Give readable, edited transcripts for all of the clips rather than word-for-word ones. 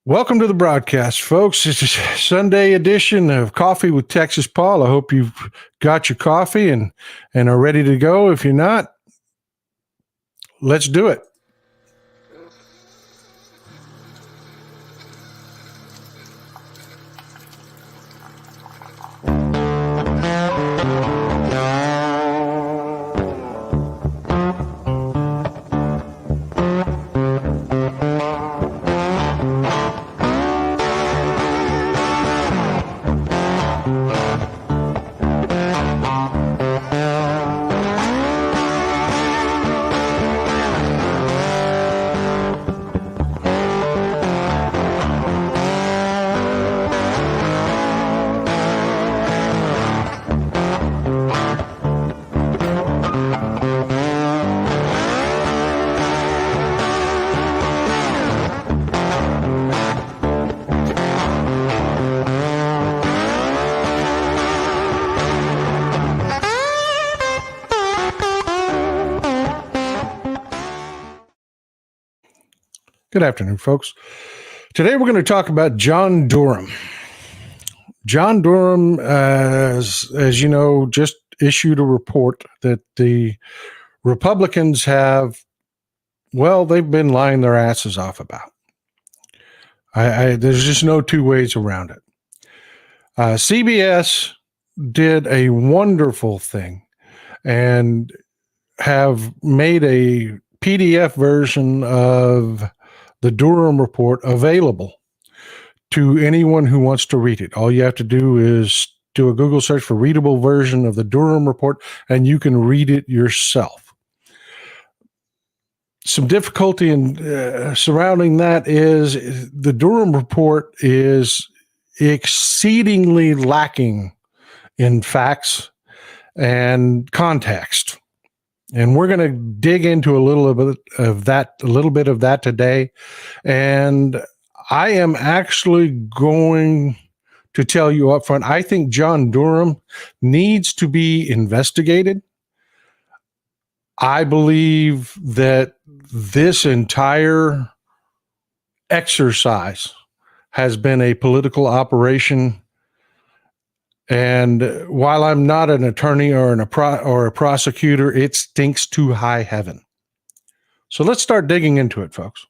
Welcome to the broadcast, folks. This is Sunday edition of Coffee with Texas Paul. I hope you've got your coffee and are ready to go. If you're not, let's do it. Good afternoon, folks. Today we're going to talk about John Durham. John Durham, as you know, just issued a report that the Republicans have, they've been lying their asses off about. There's just no two ways around it. CBS did a wonderful thing and have made a PDF version of the Durham report available to anyone who wants to read it. All you have to do is do a Google search for readable version of the Durham report, and you can read it yourself. Some difficulty in surrounding that is the Durham report is exceedingly lacking in facts and context. And we're going to dig into a little bit of that today. And I am actually going to tell you up front, I think John Durham needs to be investigated. I believe that this entire exercise has been a political operation. And while I'm not an attorney or a prosecutor, it stinks to high heaven. So let's start digging into it, folks.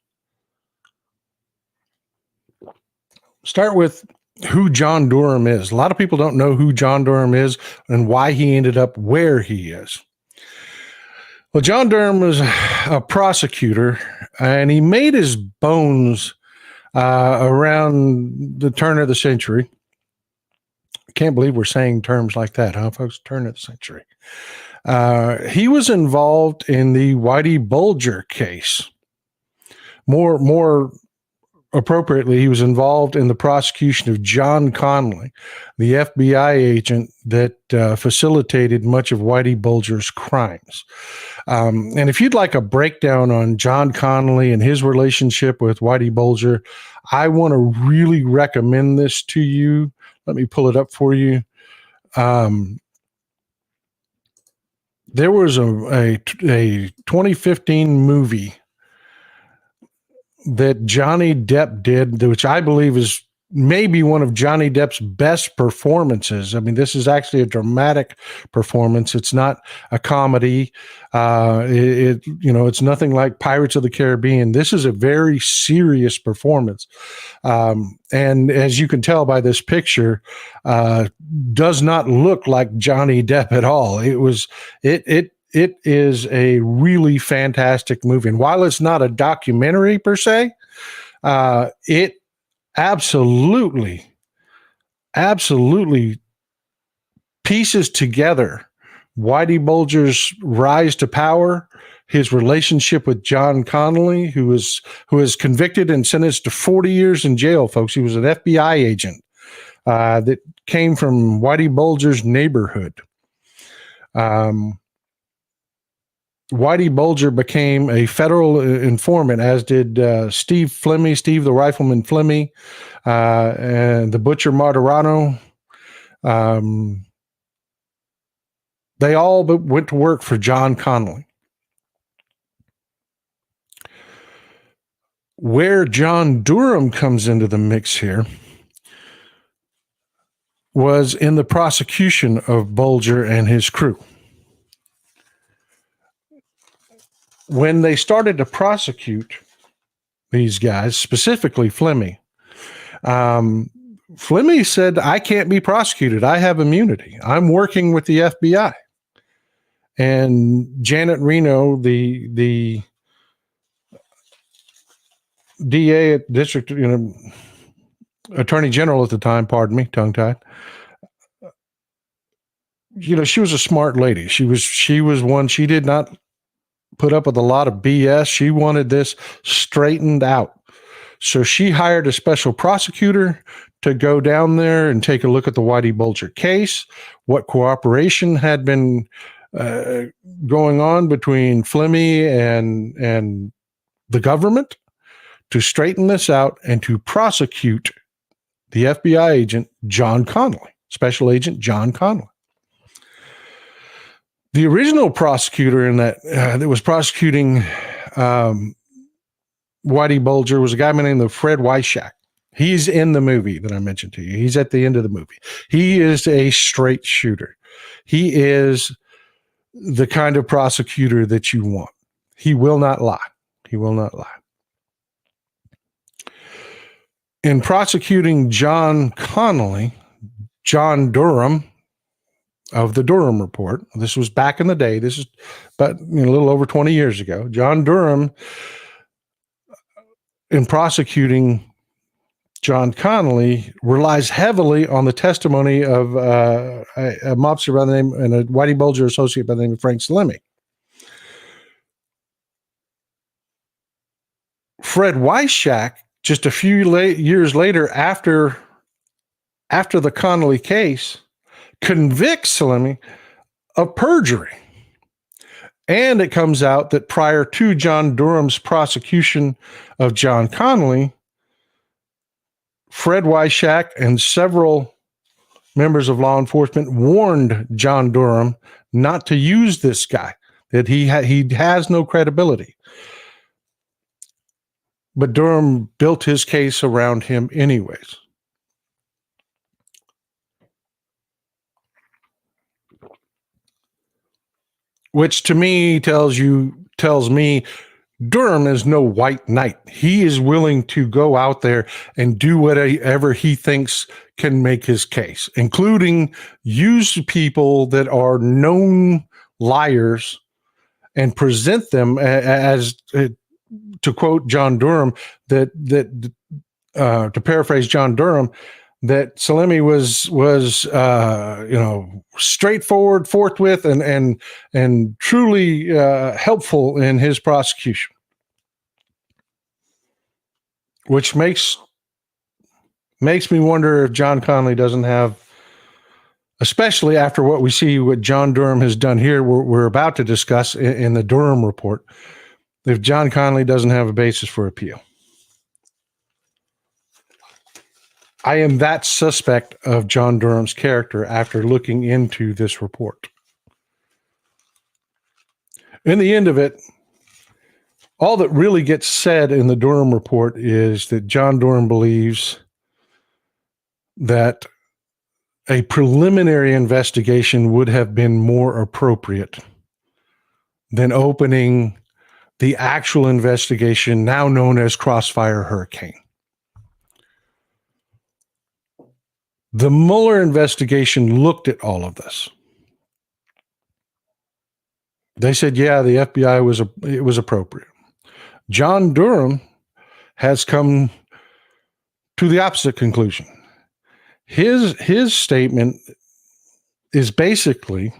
Start with who John Durham is. A lot of people don't know who John Durham is and why he ended up where he is. Well, John Durham was a prosecutor, and he made his bones around the turn of the century. Can't believe we're saying terms like that, huh, folks? Turn of the century. He was involved in the Whitey Bulger case. More appropriately, he was involved in the prosecution of John Connolly, the FBI agent that facilitated much of Whitey Bulger's crimes. And if you'd like a breakdown on John Connolly and his relationship with Whitey Bulger, I want to really recommend this to you. Let me pull it up for you. There was a 2015 movie that Johnny Depp did, which I believe is maybe one of Johnny Depp's best performances. I mean, this is actually a dramatic performance. It's not a comedy. It's nothing like Pirates of the Caribbean. This is a very serious performance. And as you can tell by this picture, does not look like Johnny Depp at all. It is a really fantastic movie. And while it's not a documentary per se, it absolutely pieces together Whitey Bulger's rise to power, his relationship with John Connolly, who was convicted and sentenced to 40 years in jail, folks. He was an FBI agent that came from Whitey Bulger's neighborhood. Whitey Bulger became a federal informant, as did Steve the Rifleman Flemmy, and the Butcher Martirano. They all went to work for John Connolly. Where John Durham comes into the mix here was in the prosecution of Bulger and his crew. When they started to prosecute these guys, specifically Flemmy, Flemmy said, I can't be prosecuted. I have immunity. I'm working with the FBI. And Janet Reno, the DA at District, Attorney General at the time, pardon me, tongue-tied. She was a smart lady. She was one, she did not put up with a lot of BS. She wanted this straightened out. So she hired a special prosecutor to go down there and take a look at the Whitey Bulger case, what cooperation had been going on between Flemmy and the government to straighten this out and to prosecute the FBI agent, John Connolly, Special Agent John Connolly. The original prosecutor in that was prosecuting Whitey Bulger was a guy by the name of Fred Weishak. He's in the movie that I mentioned to you. He's at the end of the movie. He is a straight shooter. He is the kind of prosecutor that you want. He will not lie. He will not lie. In prosecuting John Connolly, John Durham of the Durham Report, this was back in the day. This is about a little over 20 years ago. John Durham, in prosecuting John Connolly, relies heavily on the testimony of a mobster by the name and a Whitey Bulger associate by the name of Frank Salemi. Fred Weishak, just a few years later, after the Connolly case, convicts Salemi of perjury. And it comes out that prior to John Durham's prosecution of John Connolly, Fred Weishak and several members of law enforcement warned John Durham not to use this guy, that he has no credibility. But Durham built his case around him anyways. Which to me tells me Durham is no white knight. He is willing to go out there and do whatever he thinks can make his case, including use people that are known liars and present them as to quote John Durham, that to paraphrase John Durham, that Salemi was straightforward, forthwith, and truly helpful in his prosecution, which makes me wonder if John Connolly doesn't have, especially after what we see what John Durham has done here, we're about to discuss in the Durham report, if John Connolly doesn't have a basis for appeal. I am that suspect of John Durham's character after looking into this report. In the end of it, all that really gets said in the Durham report is that John Durham believes that a preliminary investigation would have been more appropriate than opening the actual investigation now known as Crossfire Hurricane. The Mueller investigation looked at all of this. They said, yeah, the FBI was appropriate. John Durham has come to the opposite conclusion. His statement is basically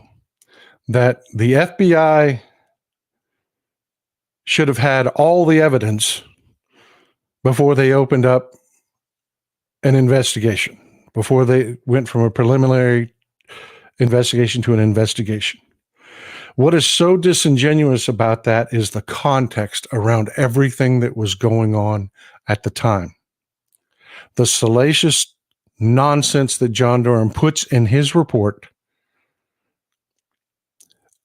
that the FBI should have had all the evidence before they opened up an investigation, before they went from a preliminary investigation to an investigation. What is so disingenuous about that is the context around everything that was going on at the time. The salacious nonsense that John Durham puts in his report,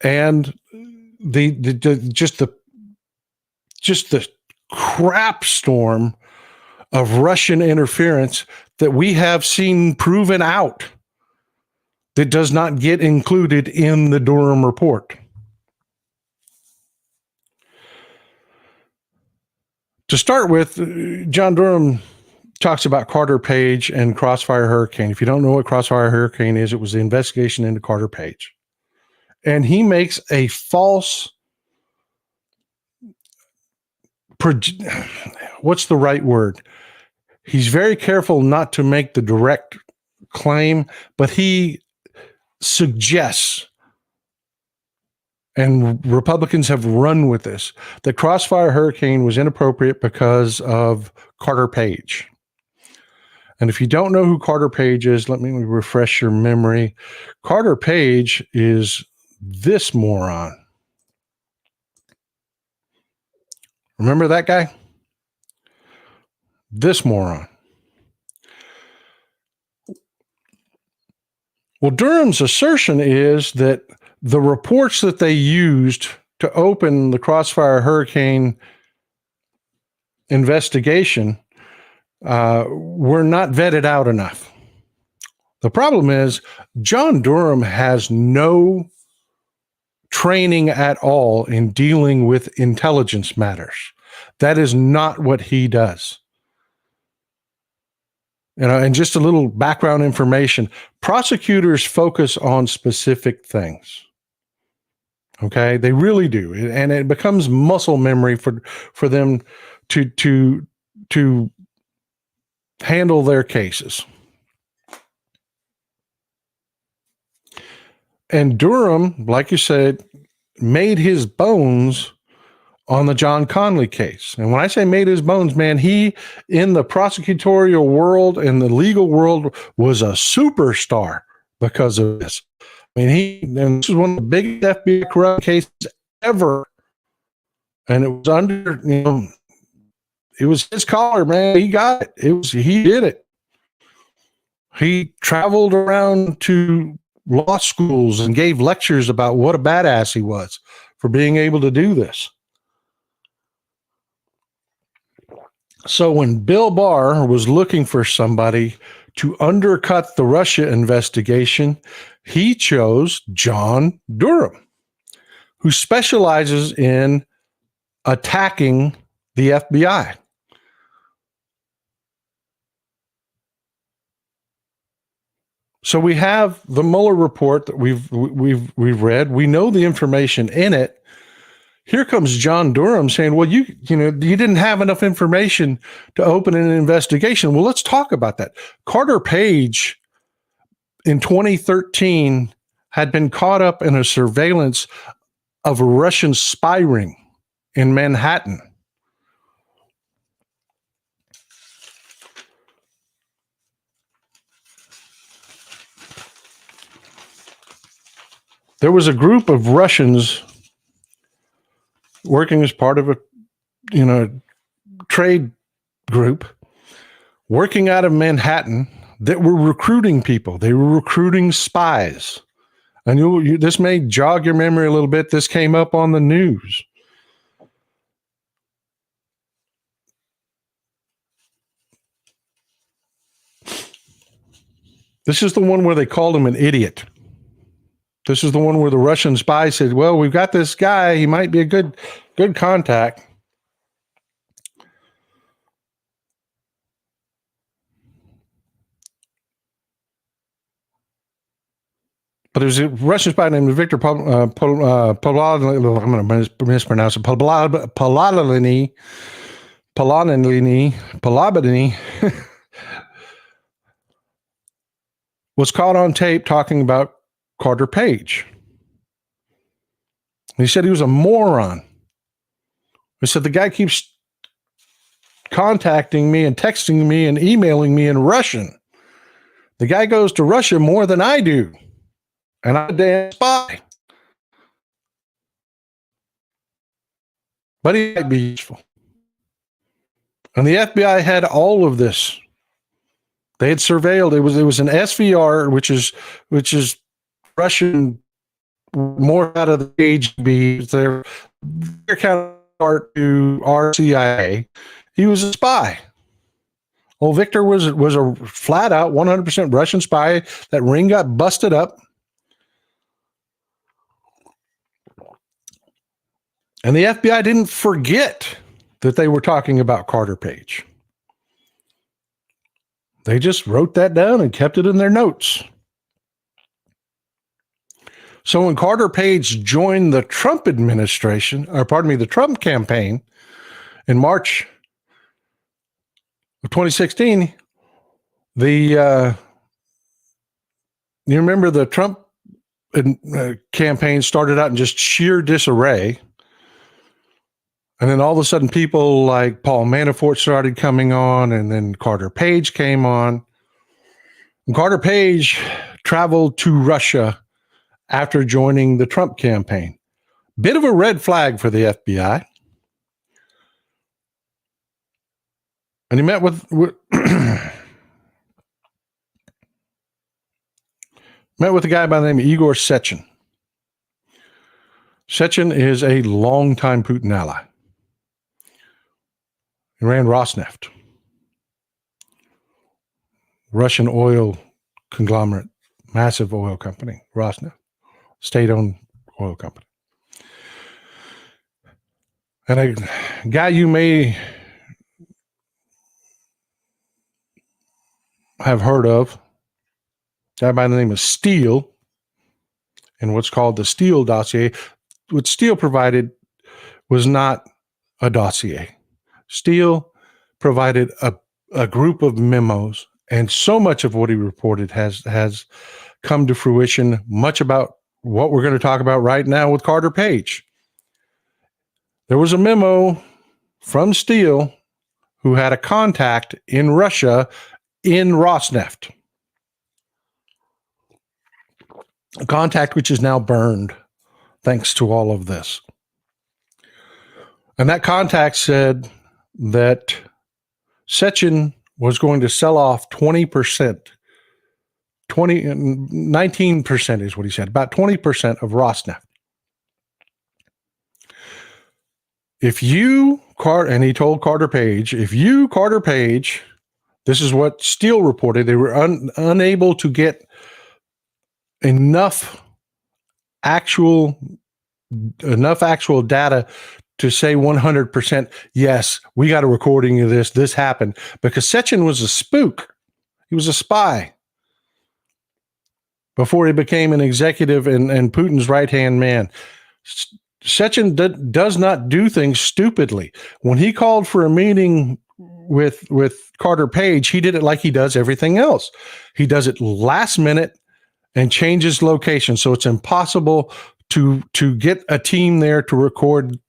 and the crap storm of Russian interference that we have seen proven out that does not get included in the Durham report. To start with, John Durham talks about Carter Page and Crossfire Hurricane. If you don't know what Crossfire Hurricane is, it was the investigation into Carter Page. And he makes a false, what's the right word? He's very careful not to make the direct claim, but he suggests, and Republicans have run with this, that Crossfire Hurricane was inappropriate because of Carter Page. And if you don't know who Carter Page is, let me refresh your memory. Carter Page is this moron. Remember that guy? This moron. Well, Durham's assertion is that the reports that they used to open the Crossfire Hurricane investigation were not vetted out enough. The problem is John Durham has no training at all in dealing with intelligence matters. That is not what he does. And just a little background information, prosecutors focus on specific things. Okay, they really do. And it becomes muscle memory for them to handle their cases. And Durham, like you said, made his bones on the John Conley case. And when I say made his bones, man, he, in the prosecutorial world and the legal world, was a superstar because of this. I mean, and this is one of the biggest FBI corruption cases ever. And it was under, it was his collar, man. He got it. He did it. He traveled around to law schools and gave lectures about what a badass he was for being able to do this. So when Bill Barr was looking for somebody to undercut the Russia investigation, he chose John Durham, who specializes in attacking the FBI. So we have the Mueller report that we've read. We know the information in it. Here comes John Durham saying, well, you didn't have enough information to open an investigation. Well, let's talk about that. Carter Page in 2013 had been caught up in a surveillance of a Russian spy ring in Manhattan. There was a group of Russians working as part of a trade group working out of Manhattan that were recruiting people. They were recruiting spies. And this may jog your memory a little bit. This came up on the news. This is the one where they called him an idiot. This is the one where the Russian spy said, well, we've got this guy. He might be a good contact. But there's a Russian spy named Victor Polanini. I'm going to mispronounce it. Polanini was caught on tape talking about Carter Page. He said he was a moron. He said the guy keeps contacting me and texting me and emailing me in Russian. The guy goes to Russia more than I do. And I'm a damn spy. But he might be useful. And the FBI had all of this. They had surveilled. It was an SVR, which is Russian, more out of the KGB. They're kind to our CIA. He was a spy. Well, Victor was a flat out 100% Russian spy. That ring got busted up. And the FBI didn't forget that they were talking about Carter Page. They just wrote that down and kept it in their notes. So when Carter Page joined the Trump administration, the Trump campaign in March of 2016, you remember the Trump campaign started out in just sheer disarray. And then all of a sudden people like Paul Manafort started coming on, and then Carter Page came on. And Carter Page traveled to Russia after joining the Trump campaign. Bit of a red flag for the FBI. And he met with met with a guy by the name of Igor Sechin. Sechin is a longtime Putin ally. He ran Rosneft, Russian oil conglomerate, massive oil company, Rosneft, state-owned oil company. And a guy you may have heard of, a guy by the name of Steele, in what's called the Steele dossier. What Steele provided was not a dossier. Steele provided a group of memos, and so much of what he reported has come to fruition, much about what we're going to talk about right now with Carter Page. There was a memo from Steele, who had a contact in Russia in Rosneft. A contact which is now burned thanks to all of this. And that contact said that Sechin was going to sell off 20%, 19% is what he said, about 20% of Rosneft. And he told Carter Page, Carter Page, this is what Steele reported, they were unable to get enough actual data to say 100%, yes, we got a recording of this happened, because Sechin was a spook. He was a spy before he became an executive and Putin's right-hand man. Sechin does not do things stupidly. When he called for a meeting with Carter Page, he did it like he does everything else. He does it last minute and changes location, so it's impossible to get a team there to record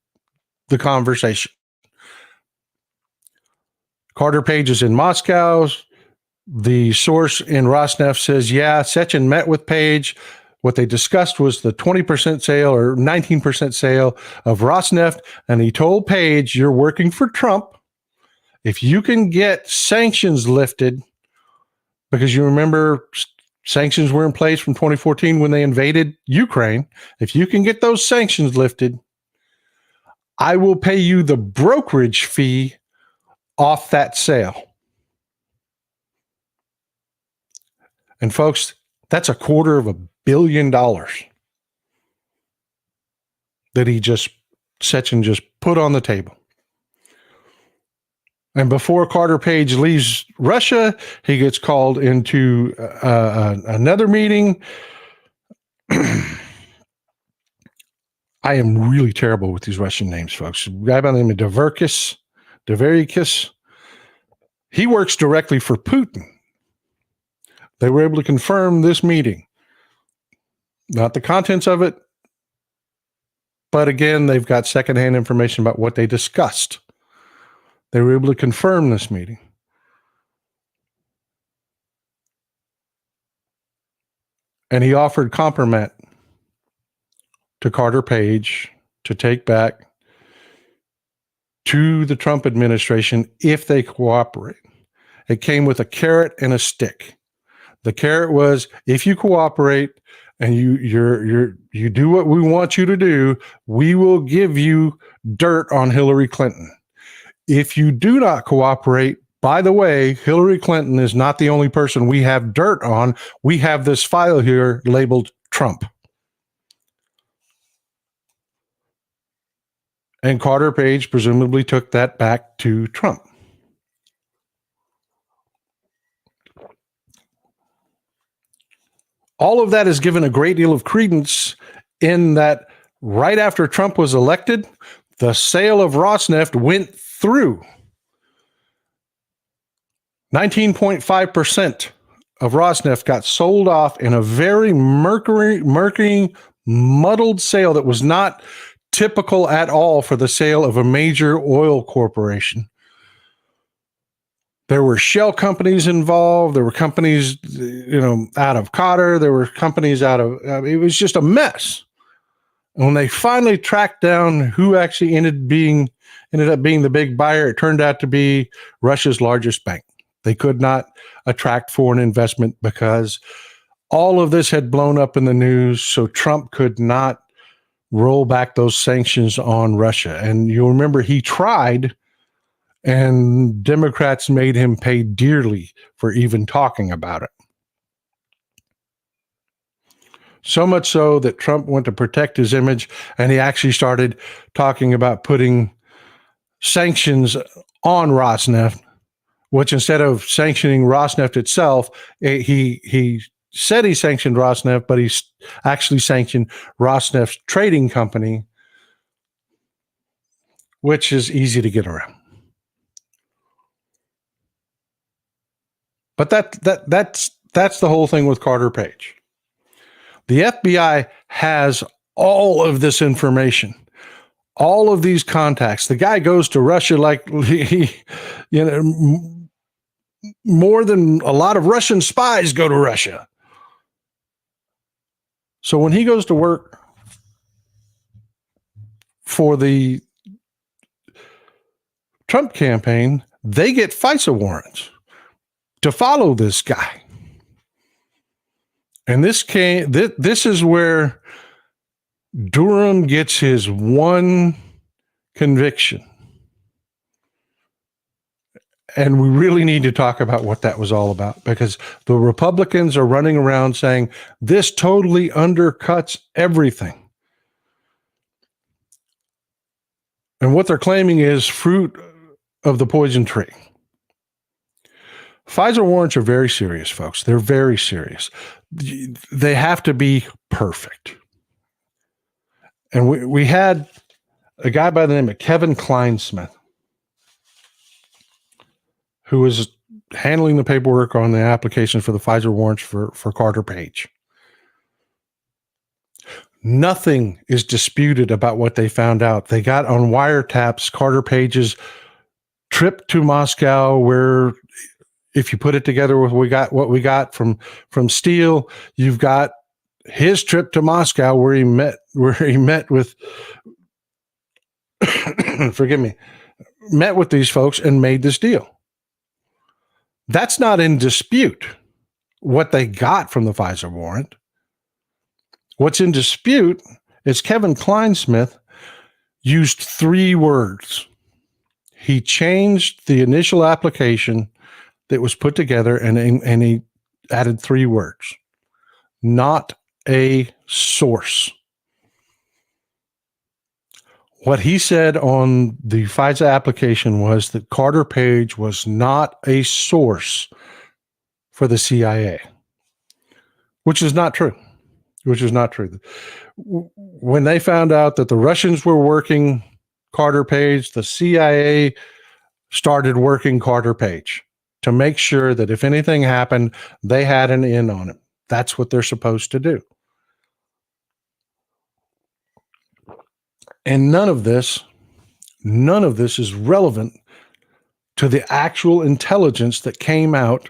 the conversation. Carter Page is in Moscow. The source in Rosneft says, yeah, Sechin met with Page. What they discussed was the 20% sale or 19% sale of Rosneft. And he told Page, you're working for Trump. If you can get sanctions lifted, because you remember sanctions were in place from 2014 when they invaded Ukraine. If you can get those sanctions lifted, I will pay you the brokerage fee off that sale. And folks, that's $250 million that Sechin just put on the table. And before Carter Page leaves Russia, he gets called into another meeting. I am really terrible with these Russian names, folks. A guy by the name of Dverikis. He works directly for Putin. They were able to confirm this meeting. Not the contents of it, but again, they've got secondhand information about what they discussed. They were able to confirm this meeting. And he offered compromise to Carter Page to take back to the Trump administration if they cooperate. It came with a carrot and a stick. The carrot was, if you cooperate, and you do what we want you to do, we will give you dirt on Hillary Clinton. If you do not cooperate, by the way, Hillary Clinton is not the only person we have dirt on. We have this file here labeled Trump. And Carter Page presumably took that back to Trump. All of that is given a great deal of credence in that right after Trump was elected, the sale of Rosneft went through. 19.5% of Rosneft got sold off in a very murky, muddled sale that was not typical at all for the sale of a major oil corporation. There were shell companies involved. There were companies, out of Qatar. There were companies out of, it was just a mess. And when they finally tracked down who actually ended up being the big buyer, it turned out to be Russia's largest bank. They could not attract foreign investment because all of this had blown up in the news. So Trump could not roll back those sanctions on Russia. And you'll remember he tried, and Democrats made him pay dearly for even talking about it. So much so that Trump went to protect his image, and he actually started talking about putting sanctions on Rosneft, which instead of sanctioning Rosneft itself, he said he sanctioned Rosneft, but he actually sanctioned Rosneft's trading company, which is easy to get around. But that's the whole thing with Carter Page. The FBI has all of this information, all of these contacts. The guy goes to Russia like more than a lot of Russian spies go to Russia. So when he goes to work for the Trump campaign, they get FISA warrants to follow this guy. And this is where Durham gets his one conviction. And we really need to talk about what that was all about, because the Republicans are running around saying this totally undercuts everything. And what they're claiming is fruit of the poison tree. FISA warrants are very serious, folks. They're very serious. They have to be perfect. And we had a guy by the name of Kevin Kleinsmith, who was handling the paperwork on the application for the FISA warrants for Carter Page. Nothing is disputed about what they found out. They got on wiretaps Carter Page's trip to Moscow, where if you put it together with what we got from Steele, you've got his trip to Moscow where he met with met with these folks and made this deal. That's not in dispute, what they got from the FISA warrant. What's in dispute is Kevin Kleinsmith used 3 words. He changed the initial application that was put together, and he added 3 words. Not a source. What he said on the FISA application was that Carter Page was not a source for the CIA, which is not true. When they found out that the Russians were working Carter Page, the CIA started working Carter Page to make sure that if anything happened, they had an in on it. That's what they're supposed to do. And none of this is relevant to the actual intelligence that came out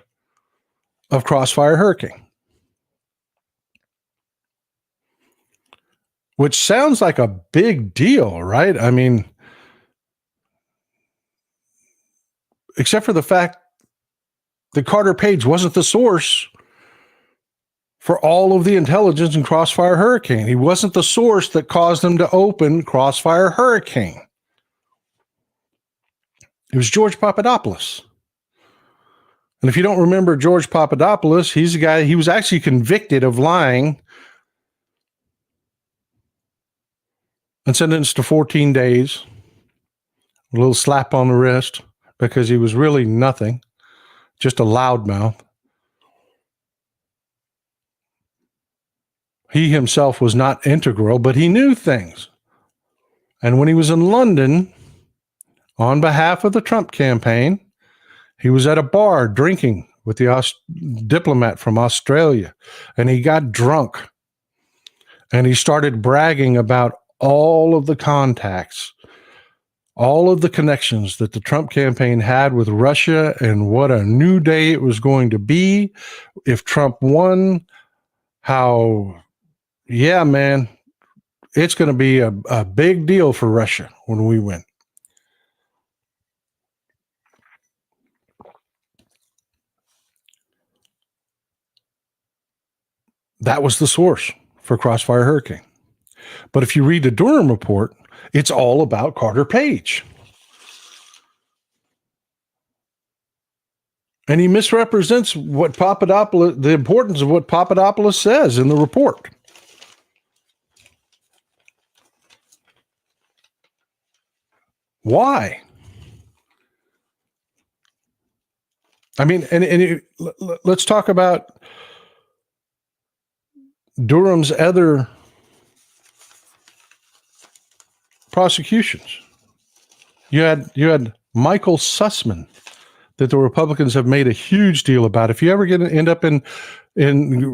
of Crossfire Hurricane, which sounds like a big deal, right? I mean, except for the fact that Carter Page wasn't the source for all of the intelligence in Crossfire Hurricane. He wasn't the source that caused them to open Crossfire Hurricane. It was George Papadopoulos. And if you don't remember George Papadopoulos, he's a guy, he was actually convicted of lying and sentenced to 14 days, a little slap on the wrist, because he was really nothing, just a loudmouth. He himself was not integral, but he knew things. And when he was in London on behalf of the Trump campaign, he was at a bar drinking with the diplomat from Australia, and he got drunk. And he started bragging about all of the contacts, all of the connections that the Trump campaign had with Russia, and what a new day it was going to be if Trump won. How, yeah, man, it's going to be a big deal for Russia when we win. That was the source for Crossfire Hurricane. But if you read the Durham report, it's all about Carter Page. And he misrepresents what Papadopoulos, the importance of what Papadopoulos says in the report. Why? I mean, let's talk about Durham's other prosecutions. You had Michael Sussman that the Republicans have made a huge deal about. If you ever end up in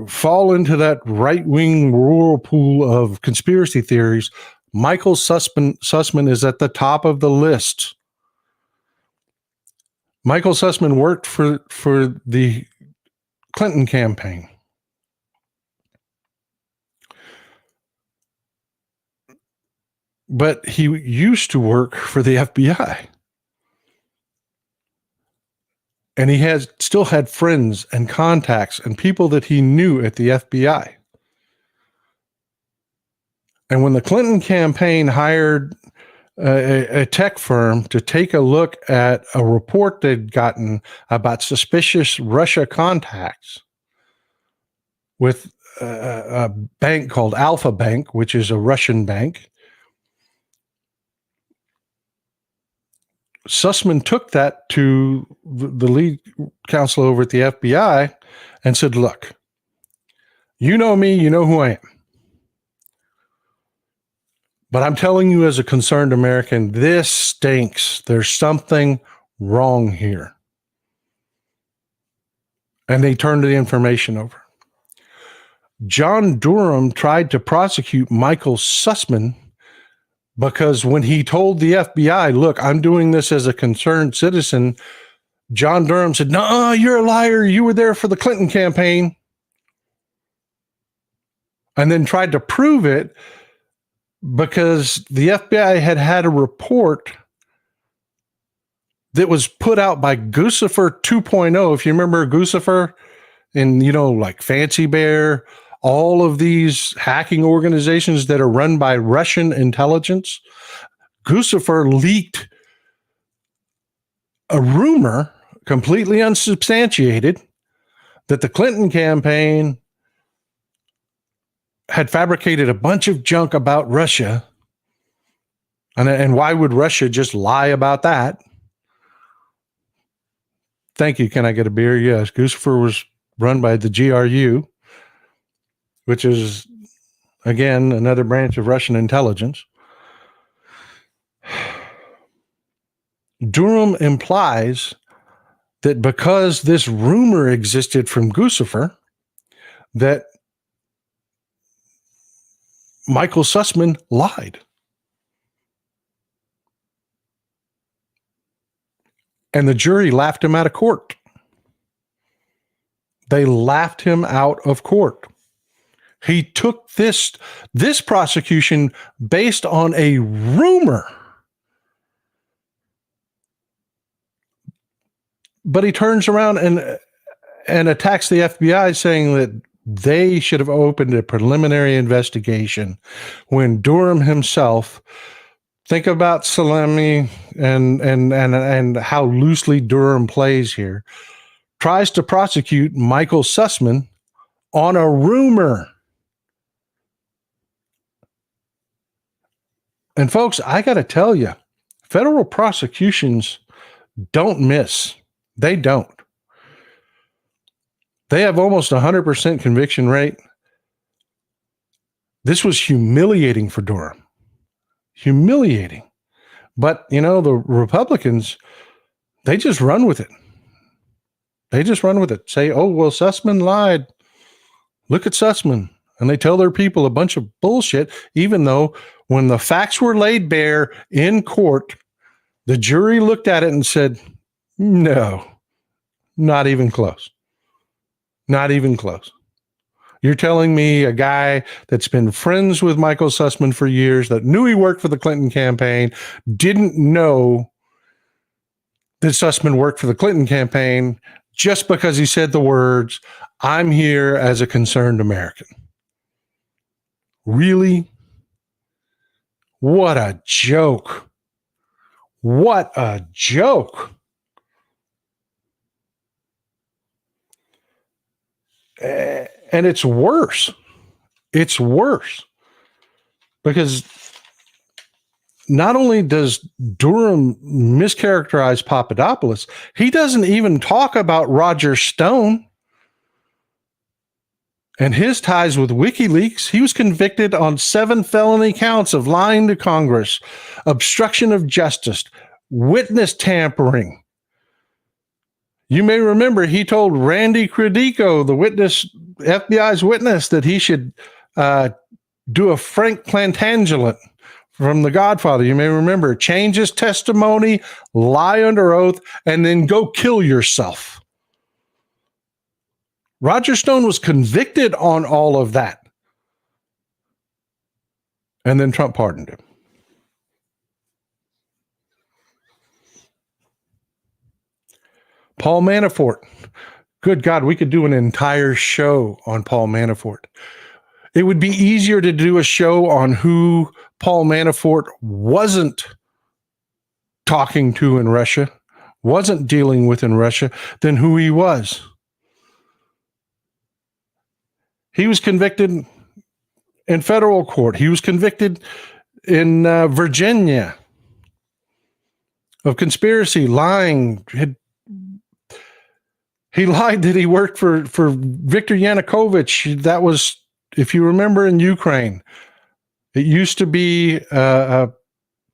fall into that right-wing whirlpool of conspiracy theories, Michael Sussman is at the top of the list. Michael Sussman worked for the Clinton campaign. But he used to work for the FBI. And he still had friends and contacts and people that he knew at the FBI. And when the Clinton campaign hired a tech firm to take a look at a report they'd gotten about suspicious Russia contacts with a bank called Alpha Bank, which is a Russian bank, Sussman took that to the lead counsel over at the FBI and said, look, you know me, you know who I am. But I'm telling you as a concerned American, this stinks. There's something wrong here. And they turned the information over. John Durham tried to prosecute Michael Sussman because when he told the FBI, look, I'm doing this as a concerned citizen, John Durham said, no, you're a liar. You were there for the Clinton campaign. And then tried to prove it because the FBI had a report that was put out by Guccifer 2.0. If you remember Guccifer and, like Fancy Bear, all of these hacking organizations that are run by Russian intelligence, Guccifer leaked a rumor, completely unsubstantiated, that the Clinton campaign had fabricated a bunch of junk about Russia. And why would Russia just lie about that? Thank you. Can I get a beer? Yes. Guccifer was run by the GRU, which is, again, another branch of Russian intelligence. Durham implies that because this rumor existed from Guccifer, that Michael Sussman lied. And the jury laughed him out of court. They laughed him out of court. He took this prosecution based on a rumor. But he turns around and attacks the FBI saying that They should have opened a preliminary investigation when Durham himself, think about Salemi and how loosely Durham plays here, tries to prosecute Michael Sussman on a rumor. And folks, I got to tell you, federal prosecutions don't miss. They don't. They have almost 100% conviction rate. This was humiliating for Durham. Humiliating. But, the Republicans, they just run with it. They just run with it. Say, oh, well, Sussman lied. Look at Sussman. And they tell their people a bunch of bullshit, even though when the facts were laid bare in court, the jury looked at it and said, no, not even close. Not even close. You're telling me a guy that's been friends with Michael Sussman for years, that knew he worked for the Clinton campaign, didn't know that Sussman worked for the Clinton campaign just because he said the words, I'm here as a concerned American. Really? What a joke. What a joke. And it's worse. It's worse. Because not only does Durham mischaracterize Papadopoulos, he doesn't even talk about Roger Stone and his ties with WikiLeaks. He was convicted on 7 felony counts of lying to Congress, obstruction of justice, witness tampering. You may remember he told Randy Credico, the witness, FBI's witness, that he should do a Frank Plantagenet from The Godfather. You may remember, change his testimony, lie under oath, and then go kill yourself. Roger Stone was convicted on all of that. And then Trump pardoned him. Paul Manafort. Good God, we could do an entire show on Paul Manafort. It would be easier to do a show on who Paul Manafort wasn't talking to in Russia, wasn't dealing with in Russia, than who he was. He was convicted in federal court. He was convicted in Virginia of conspiracy, lying. He lied that he worked for Viktor Yanukovych. That was, if you remember, in Ukraine. It used to be a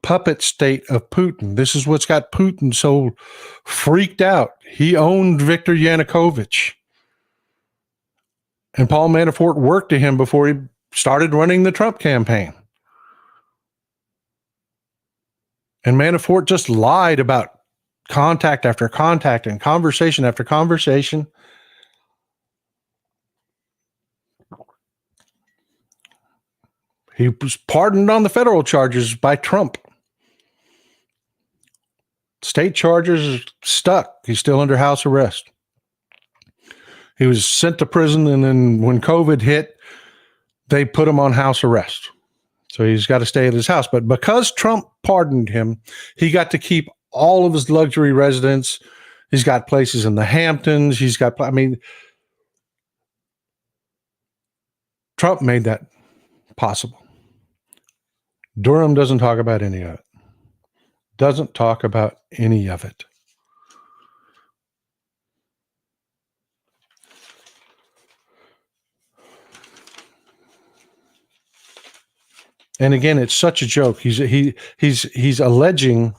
puppet state of Putin. This is what's got Putin so freaked out. He owned Viktor Yanukovych. And Paul Manafort worked to him before he started running the Trump campaign. And Manafort just lied about contact after contact and conversation after conversation. He was pardoned on the federal charges by Trump. State charges are stuck. He's still under house arrest. He was sent to prison, and then when COVID hit, they put him on house arrest. So he's got to stay at his house. But because Trump pardoned him, he got to keep all of his luxury residence. He's got places in the Hamptons. Trump made that possible. Durham doesn't talk about any of it. Doesn't talk about any of it. And again, it's such a joke. He's alleging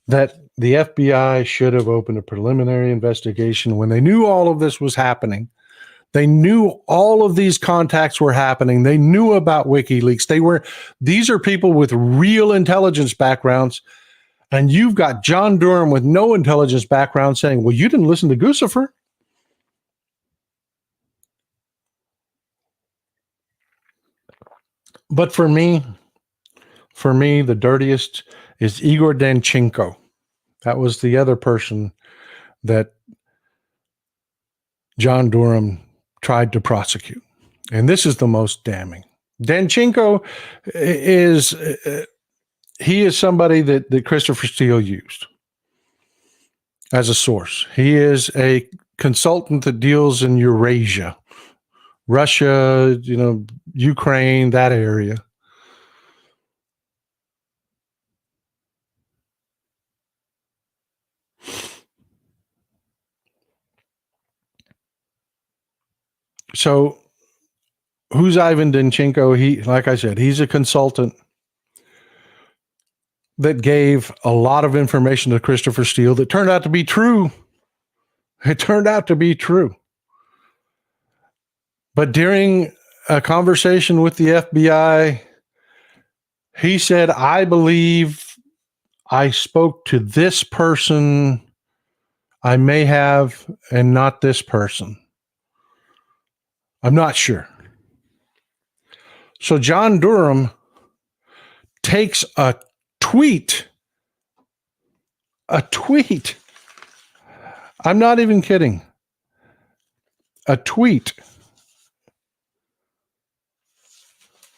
that the FBI should have opened a preliminary investigation when they knew all of this was happening. They knew all of these contacts were happening. They knew about WikiLeaks. These are people with real intelligence backgrounds. And you've got John Durham with no intelligence background saying, well, you didn't listen to Guccifer. But for me, the dirtiest is Igor Danchenko. That was the other person that John Durham tried to prosecute. And this is the most damning. Danchenko is he is somebody that Christopher Steele used as a source. He is a consultant that deals in Eurasia, Russia, Ukraine, that area. So who's Ivan Danchenko? He, like I said, he's a consultant that gave a lot of information to Christopher Steele that turned out to be true. It turned out to be true. But during a conversation with the FBI, he said, I believe I spoke to this person. I may have, and not this person. I'm not sure. So John Durham takes a tweet. I'm not even kidding. A tweet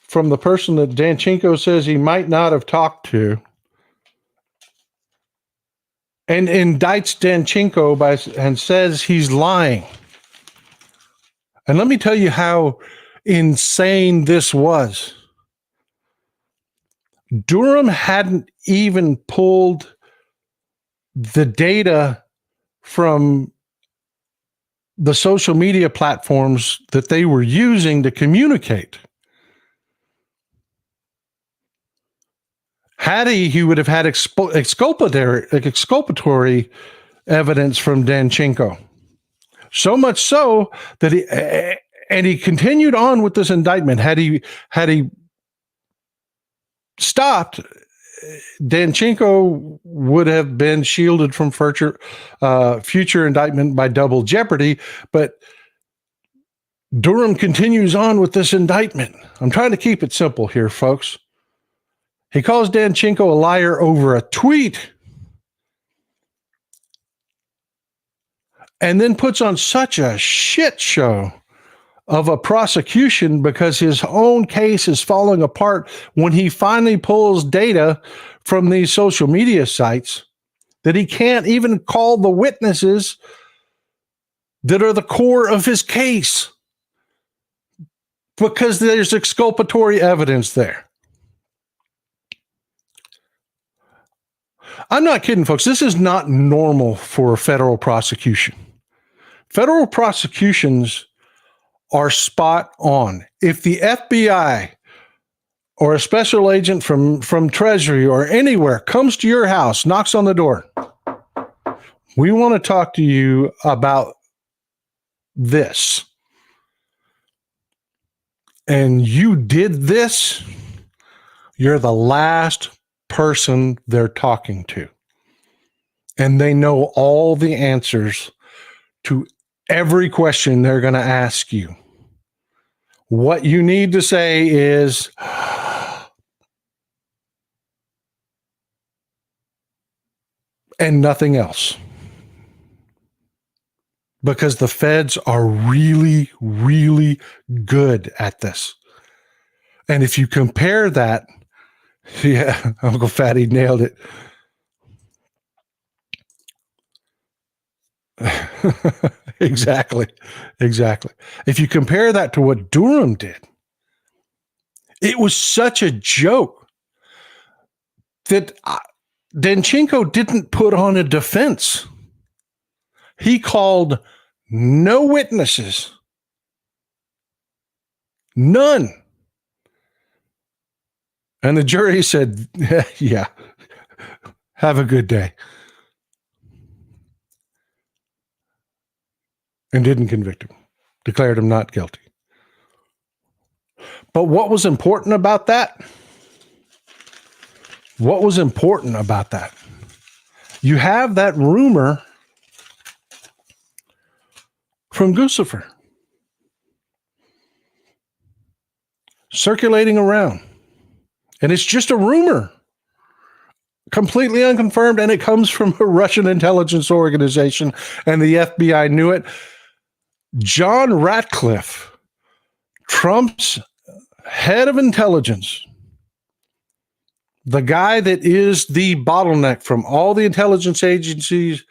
from the person that Danchenko says he might not have talked to, and indicts Danchenko and says he's lying. And let me tell you how insane this was. Durham hadn't even pulled the data from the social media platforms that they were using to communicate. Had he would have had exculpatory evidence from Danchenko. So much so that he continued on with this indictment. Had he stopped, Danchenko would have been shielded from future indictment by double jeopardy. But Durham continues on with this indictment. I'm trying to keep it simple here, folks. He calls Danchenko a liar over a tweet, and then puts on such a shit show of a prosecution because his own case is falling apart when he finally pulls data from these social media sites that he can't even call the witnesses that are the core of his case because there's exculpatory evidence there. I'm not kidding, folks. This is not normal for a federal prosecution. Federal prosecutions are spot on. If the FBI or a special agent from Treasury or anywhere comes to your house, knocks on the door, we want to talk to you about this, and you did this, you're the last person they're talking to. And they know all the answers to every question they're going to ask you. What you need to say is, and nothing else. Because the feds are really, really good at this. And if you compare that, yeah, Uncle Fatty nailed it. Exactly. If you compare that to what Durham did, it was such a joke that Danchenko didn't put on a defense. He called no witnesses. None. And the jury said, yeah, have a good day. And didn't convict him, declared him not guilty. But what was important about that? You have that rumor from Guccifer circulating around. And it's just a rumor, completely unconfirmed, and it comes from a Russian intelligence organization, and the FBI knew it. John Ratcliffe, Trump's head of intelligence, the guy that is the bottleneck from all the intelligence agencies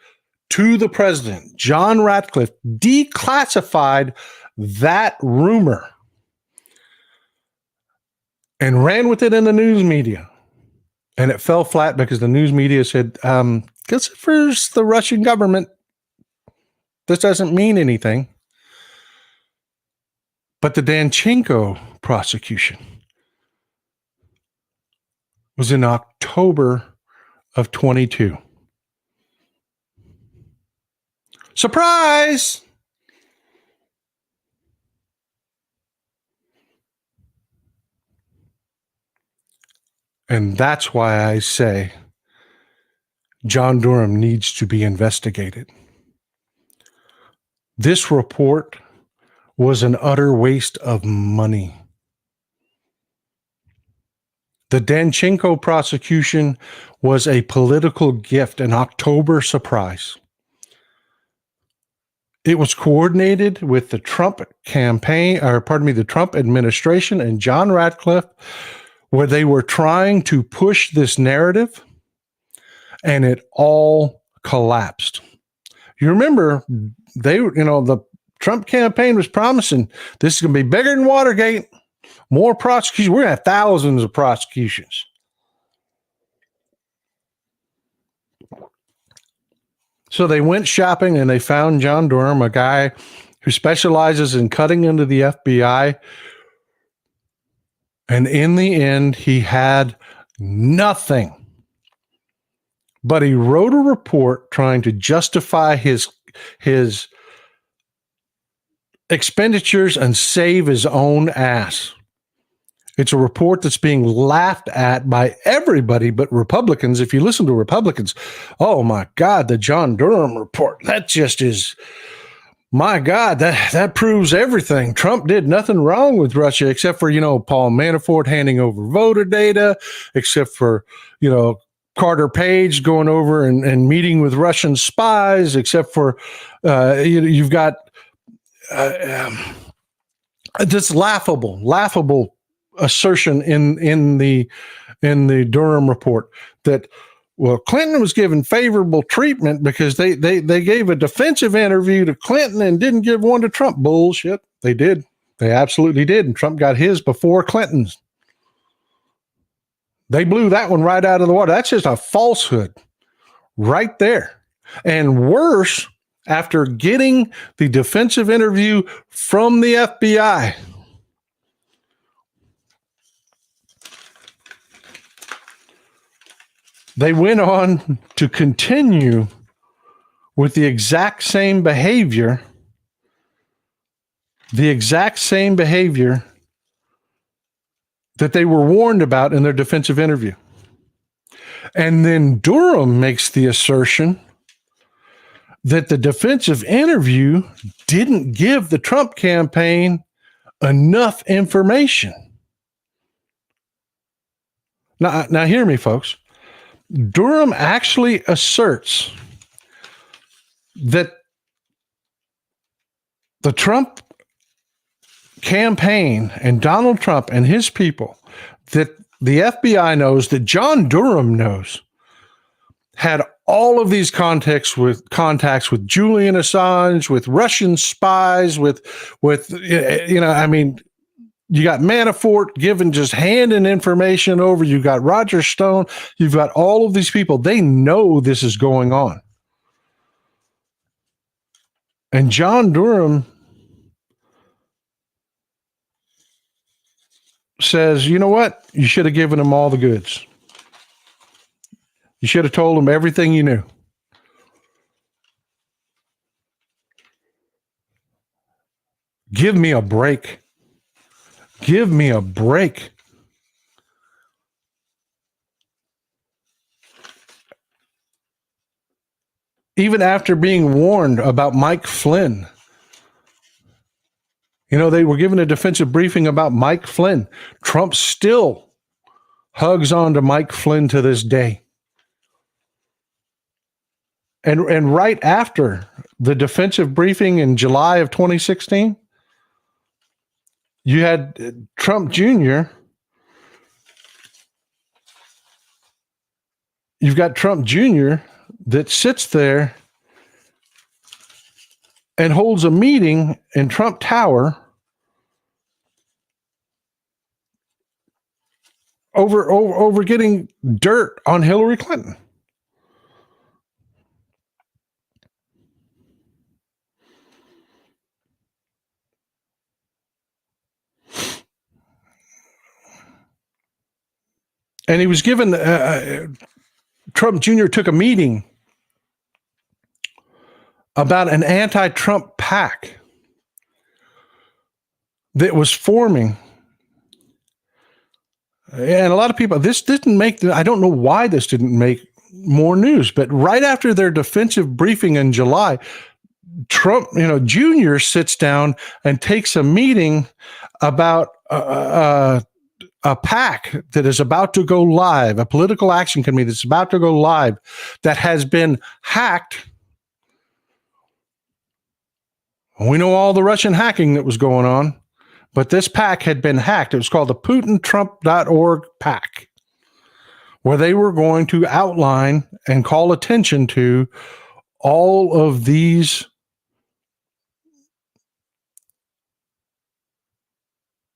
to the president, John Ratcliffe, declassified that rumor and ran with it in the news media. And it fell flat because the news media said, because for the Russian government, this doesn't mean anything. But the Danchenko prosecution was in October of 22. Surprise! And that's why I say John Durham needs to be investigated. This report was an utter waste of money. The Danchenko prosecution was a political gift, an October surprise. It was coordinated with the Trump the Trump administration and John Ratcliffe, where they were trying to push this narrative, and it all collapsed. You remember, the Trump campaign was promising this is going to be bigger than Watergate, more prosecutions. We're going to have thousands of prosecutions. So they went shopping and they found John Durham, a guy who specializes in cutting into the FBI. And in the end, he had nothing. But he wrote a report trying to justify his expenditures and save his own ass. It's a report that's being laughed at by everybody but Republicans. If you listen to Republicans, oh my God, the John Durham report, that just is, my God, that proves everything. Trump did nothing wrong with Russia except for, Paul Manafort handing over voter data, except for, Carter Page going over and meeting with Russian spies, except for, you've got this laughable assertion in the Durham report that, well, Clinton was given favorable treatment because they gave a defensive interview to Clinton and didn't give one to Trump. Bullshit. They did. They absolutely did. And Trump got his before Clinton's. They blew that one right out of the water. That's just a falsehood right there. And worse, after getting the defensive interview from the FBI, they went on to continue with the exact same behavior that they were warned about in their defensive interview. And then Durham makes the assertion that the defensive interview didn't give the Trump campaign enough information. Now hear me, folks. Durham actually asserts that the Trump campaign and Donald Trump and his people, that the FBI knows, that John Durham knows, had all of these contacts with Julian Assange, with Russian spies, with you got Manafort giving, just handing information over. You got Roger Stone. You've got all of these people. They know this is going on. And John Durham says, you know what? You should have given them all the goods. You should have told them everything you knew. Give me a break. Give me a break. Even after being warned about Mike Flynn, they were given a defensive briefing about Mike Flynn. Trump still hugs on to Mike Flynn to this day. And right after the defensive briefing in July of 2016, you had Trump Jr. You've got Trump Jr. that sits there and holds a meeting in Trump Tower over getting dirt on Hillary Clinton. And he was given, Trump Jr. took a meeting about an anti-Trump PAC that was forming. And a lot of people, this didn't make, I don't know why this didn't make more news, but right after their defensive briefing in July, Trump, Jr. sits down and takes a meeting about a PAC that is about to go live, a political action committee that's about to go live, that has been hacked. We know all the Russian hacking that was going on, but this PAC had been hacked. It was called the PutinTrump.org PAC, where they were going to outline and call attention to all of these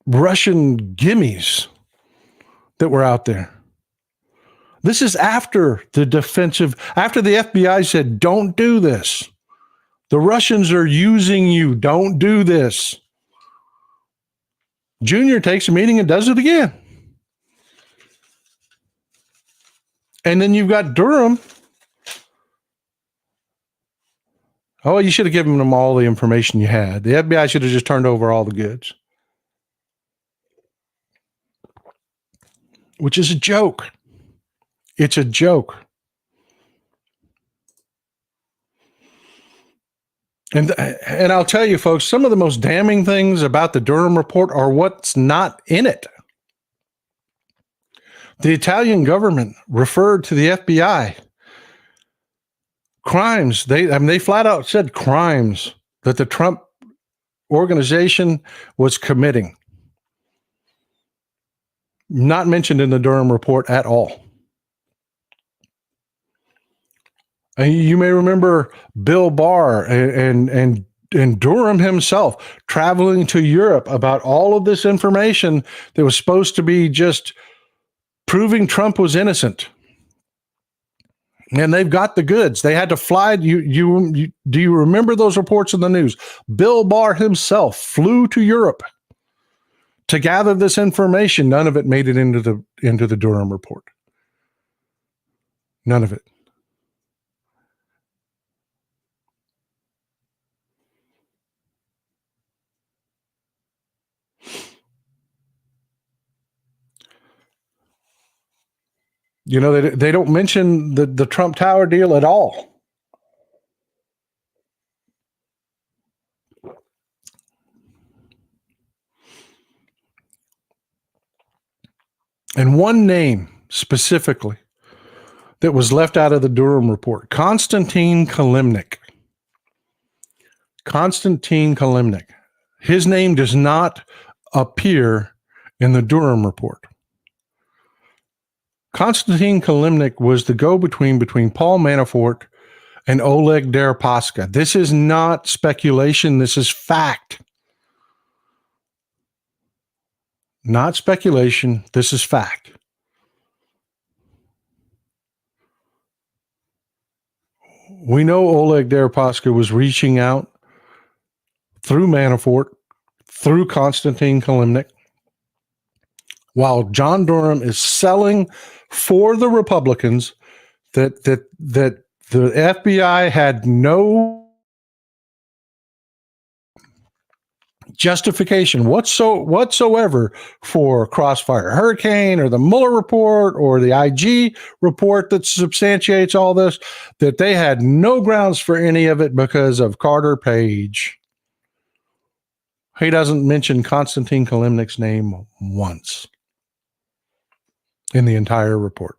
Russian gimmies that were out there. This is after the FBI said, don't do this. The Russians are using you. Don't do this. Junior takes a meeting and does it again. And then you've got Durham. Oh, you should have given them all the information you had. The FBI should have just turned over all the goods. Which is a joke. It's a joke. And I'll tell you, folks, some of the most damning things about the Durham report are what's not in it. The Italian government referred to the FBI crimes. They flat out said crimes that the Trump organization was committing. Not mentioned in the Durham report at all. And you may remember Bill Barr and Durham himself traveling to Europe about all of this information that was supposed to be just proving Trump was innocent. And they've got the goods. They had to fly. Do you remember those reports in the news? Bill Barr himself flew to Europe to gather this information. None of it made it into the Durham report. None of it. They don't mention the Trump Tower deal at all. And one name specifically that was left out of the Durham report, Konstantin Kilimnik. Konstantin Kilimnik. His name does not appear in the Durham report. Konstantin Kilimnik was the go-between between Paul Manafort and Oleg Deripaska. This is not speculation. This is fact. Not speculation. This is fact. We know Oleg Deripaska was reaching out through Manafort, through Konstantin Kilimnik, while John Durham is selling for the Republicans that the FBI had no justification whatsoever for Crossfire Hurricane or the Mueller report or the IG report that substantiates all this, that they had no grounds for any of it because of Carter Page. He doesn't mention Konstantin Kilimnik's name once in the entire report.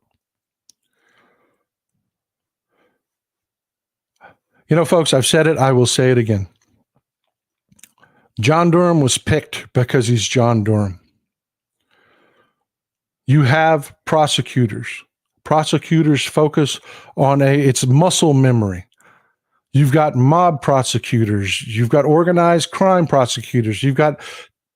You know, folks, I've said it. I will say it again. John Durham was picked because he's John Durham. You have prosecutors. Prosecutors focus on it's muscle memory. You've got mob prosecutors. You've got organized crime prosecutors. You've got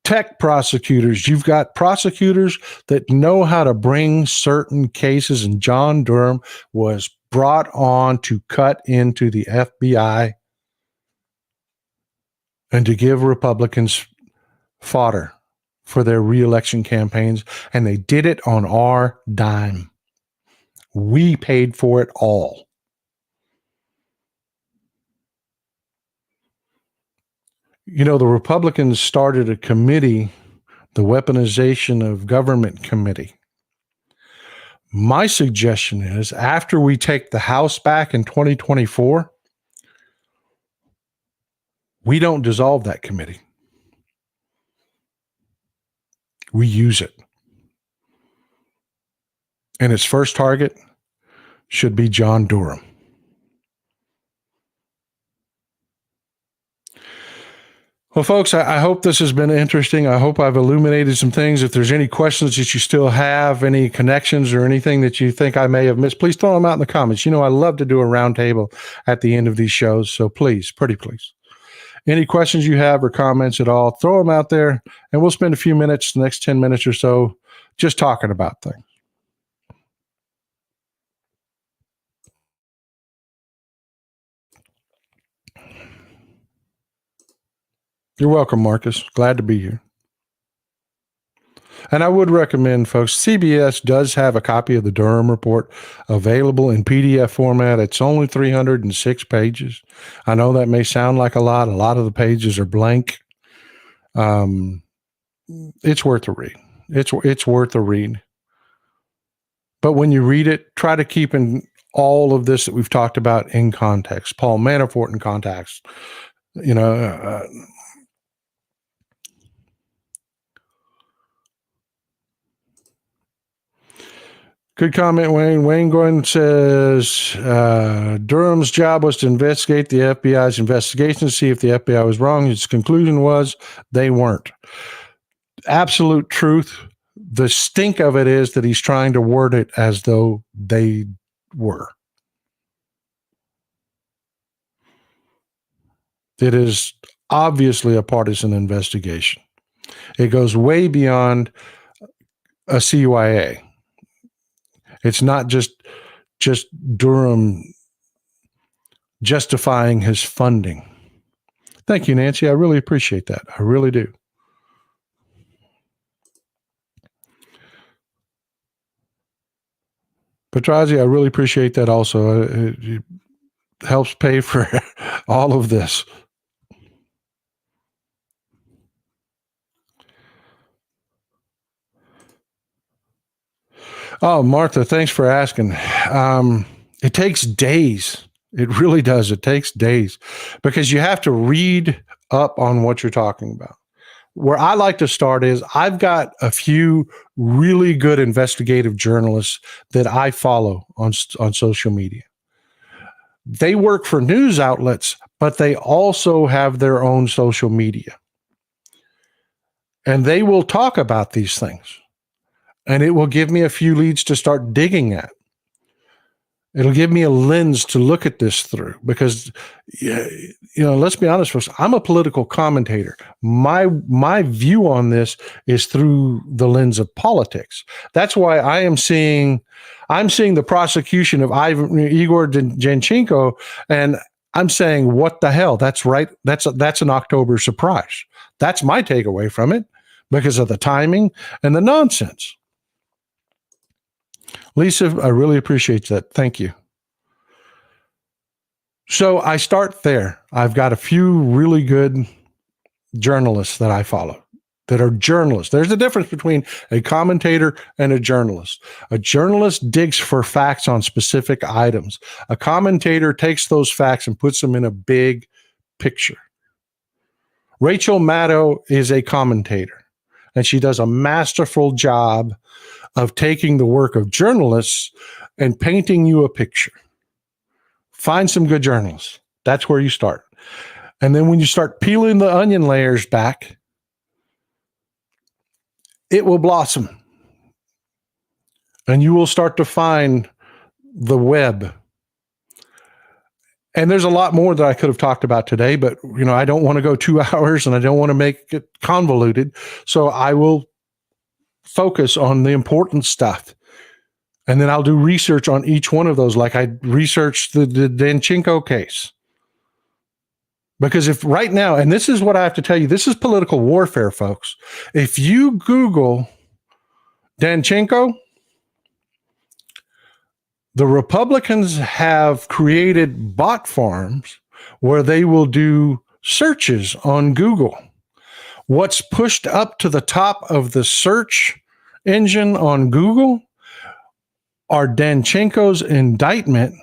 tech prosecutors. You've got prosecutors that know how to bring certain cases. And John Durham was brought on to cut into the FBI and to give Republicans fodder for their reelection campaigns. And they did it on our dime. We paid for it all. You know, the Republicans started a committee, the Weaponization of Government Committee. My suggestion is after we take the House back in 2024, we don't dissolve that committee. We use it. And its first target should be John Durham. Well, folks, I hope this has been interesting. I hope I've illuminated some things. If there's any questions that you still have, any connections or anything that you think I may have missed, please throw them out in the comments. You know, I love to do a roundtable at the end of these shows. So please, pretty please. Any questions you have or comments at all, throw them out there, and we'll spend a few minutes, the next 10 minutes or so, just talking about things. You're welcome, Marcus. Glad to be here. And I would recommend, folks, CBS does have a copy of the Durham Report available in PDF format. It's only 306 pages. I know that may sound like a lot. A lot of the pages are blank. It's worth a read. It's worth a read. But when you read it, try to keep in all of this that we've talked about in context. Paul Manafort in context. You know, good comment, Wayne. Wayne Gordon says Durham's job was to investigate the FBI's investigation to see if the FBI was wrong. His conclusion was they weren't. Absolute truth. The stink of it is that he's trying to word it as though they were. It is obviously a partisan investigation. It goes way beyond a CYA. It's not just Durham justifying his funding. Thank you, Nancy. I really appreciate that. I really do. Petrazi, I really appreciate that also. It helps pay for all of this. Oh, Martha, thanks for asking. It takes days. It really does. It takes days because you have to read up on what you're talking about. Where I like to start is I've got a few really good investigative journalists that I follow on social media. They work for news outlets, but they also have their own social media. And they will talk about these things. And it will give me a few leads to start digging at. It'll give me a lens to look at this through because, you know, let's be honest, folks, I'm a political commentator. My view on this is through the lens of politics. That's why I'm seeing the prosecution of Igor Danchenko, and I'm saying, what the hell? That's right. That's an October surprise. That's my takeaway from it because of the timing and the nonsense. Lisa, I really appreciate that. Thank you. So I start there. I've got a few really good journalists that I follow that are journalists. There's a difference between a commentator and a journalist. A journalist digs for facts on specific items. A commentator takes those facts and puts them in a big picture. Rachel Maddow is a commentator, and she does a masterful job of taking the work of journalists and painting you a picture. Find some good journalists. That's where you start. And then when you start peeling the onion layers back, it will blossom. And you will start to find the web. And there's a lot more that I could have talked about today, but I don't want to go 2 hours and I don't want to make it convoluted. So I will focus on the important stuff. And then I'll do research on each one of those. Like I researched the Danchenko case. Because if right now, and this is what I have to tell you, this is political warfare, folks. If you Google Danchenko, the Republicans have created bot farms where they will do searches on Google. What's pushed up to the top of the search engine on Google are Danchenko's indictment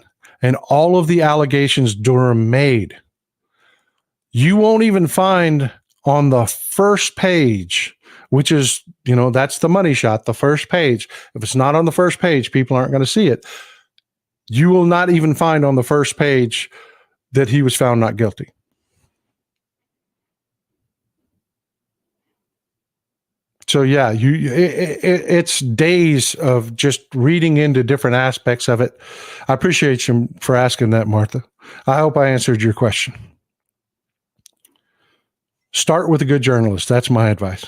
and all of the allegations Durham made. You won't even find on the first page, which is, that's the money shot, the first page. If it's not on the first page, people aren't going to see it. You will not even find on the first page that he was found not guilty. So yeah, it's days of just reading into different aspects of it. I appreciate you for asking that, Martha. I hope I answered your question. Start with a good journalist. That's my advice.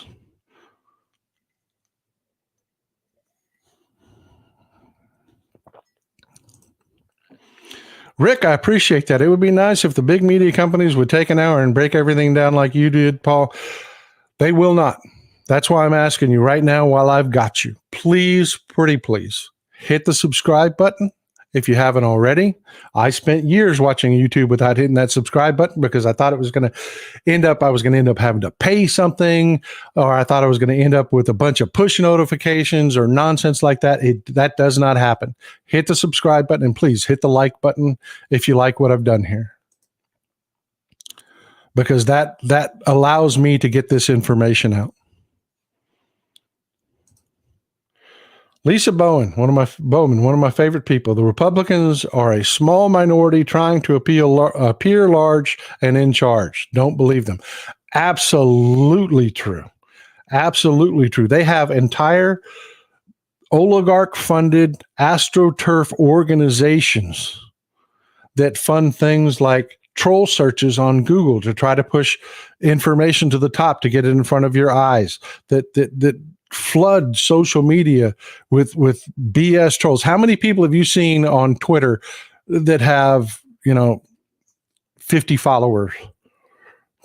Rick, I appreciate that. It would be nice if the big media companies would take an hour and break everything down like you did, Paul. They will not. That's why I'm asking you right now while I've got you. Please, pretty please, hit the subscribe button if you haven't already. I spent years watching YouTube without hitting that subscribe button because I thought I was going to end up having to pay something, or I thought I was going to end up with a bunch of push notifications or nonsense like that. That does not happen. Hit the subscribe button and please hit the like button if you like what I've done here. Because that allows me to get this information out. Lisa Bowman, one of my favorite people. The Republicans are a small minority trying to appear large and in charge. Don't believe them. Absolutely true. Absolutely true. They have entire oligarch-funded AstroTurf organizations that fund things like troll searches on Google to try to push information to the top to get it in front of your eyes. That flood social media with BS trolls. How many people have you seen on Twitter that have 50 followers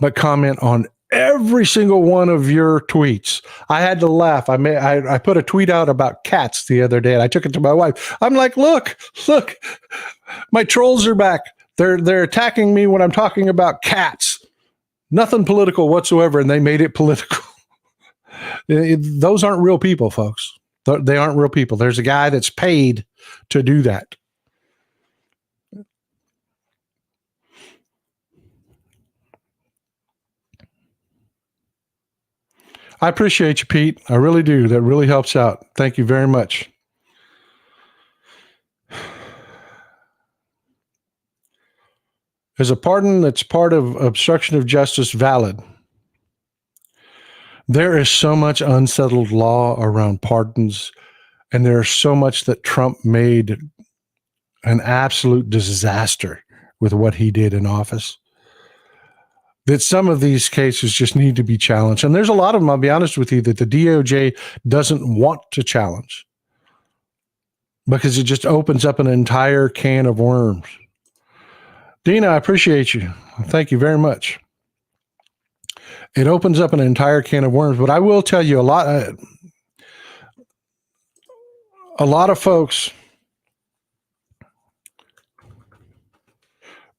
but comment on every single one of your tweets? I had to laugh. I put a tweet out about cats the other day and I took it to my wife. I'm like, look, my trolls are back. They're attacking me when I'm talking about cats. Nothing political whatsoever, and they made it political. Those aren't real people, folks. They aren't real people. There's a guy that's paid to do that. I appreciate you, Pete. I really do. That really helps out. Thank you very much. Is a pardon that's part of obstruction of justice valid? There is so much unsettled law around pardons, and there's so much that Trump made an absolute disaster with what he did in office, that some of these cases just need to be challenged. And there's a lot of them, I'll be honest with you, that the DOJ doesn't want to challenge because it just opens up an entire can of worms. Dina, I appreciate you. Thank you very much. It opens up an entire can of worms, but I will tell you a lot of folks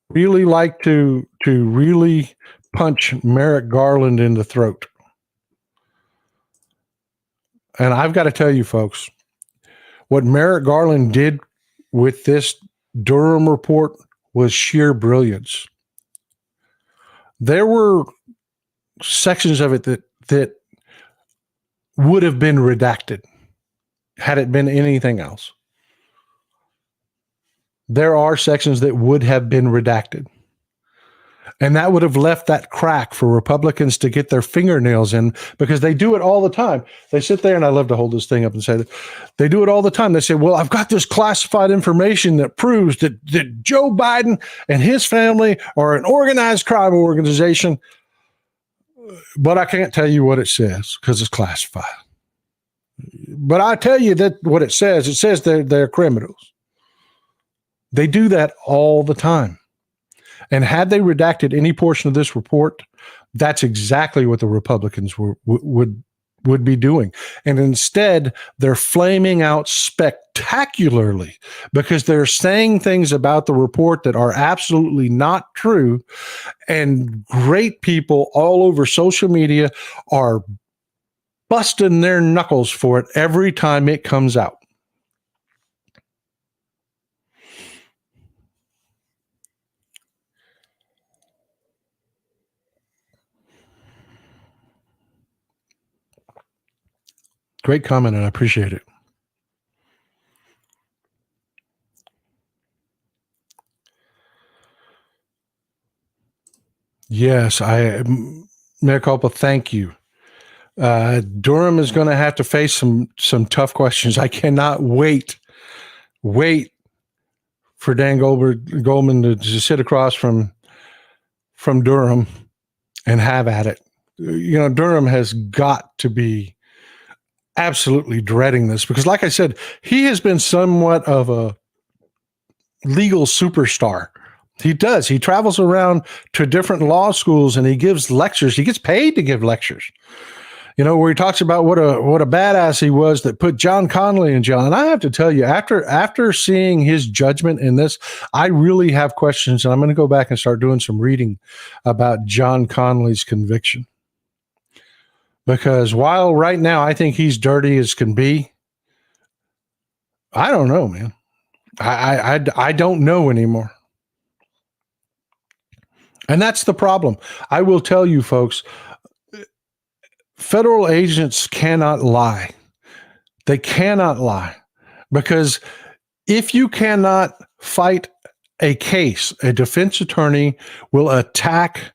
really like to really punch Merrick Garland in the throat. And I've got to tell you, folks, what Merrick Garland did with this Durham report was sheer brilliance. There were sections of it that would have been redacted had it been anything else. There are sections that would have been redacted. And that would have left that crack for Republicans to get their fingernails in, because they do it all the time. They sit there, and I love to hold this thing up and say that they do it all the time. They say, well, I've got this classified information that proves that Joe Biden and his family are an organized crime organization, but I can't tell you what it says because it's classified. But I tell you that what it says they're criminals. They do that all the time. And had they redacted any portion of this report, that's exactly what the Republicans would be doing. And instead, they're flaming out spectacularly because they're saying things about the report that are absolutely not true. And great people all over social media are busting their knuckles for it every time it comes out. Great comment, and I appreciate it. Yes, mea culpa, thank you. Durham is going to have to face some tough questions. I cannot wait for Dan Goldman to sit across from Durham and have at it. You know, Durham has got to be absolutely dreading this because, like I said, he has been somewhat of a legal superstar. He does. He travels around to different law schools and he gives lectures. He gets paid to give lectures. You know, where he talks about what a badass he was that put John Connally in jail. And I have to tell you, after seeing his judgment in this, I really have questions, and I'm going to go back and start doing some reading about John Connally's conviction. Because while right now I think he's dirty as can be, I don't know, man. I don't know anymore. And that's the problem. I will tell you, folks, federal agents cannot lie. They cannot lie because if you cannot fight a case, a defense attorney will attack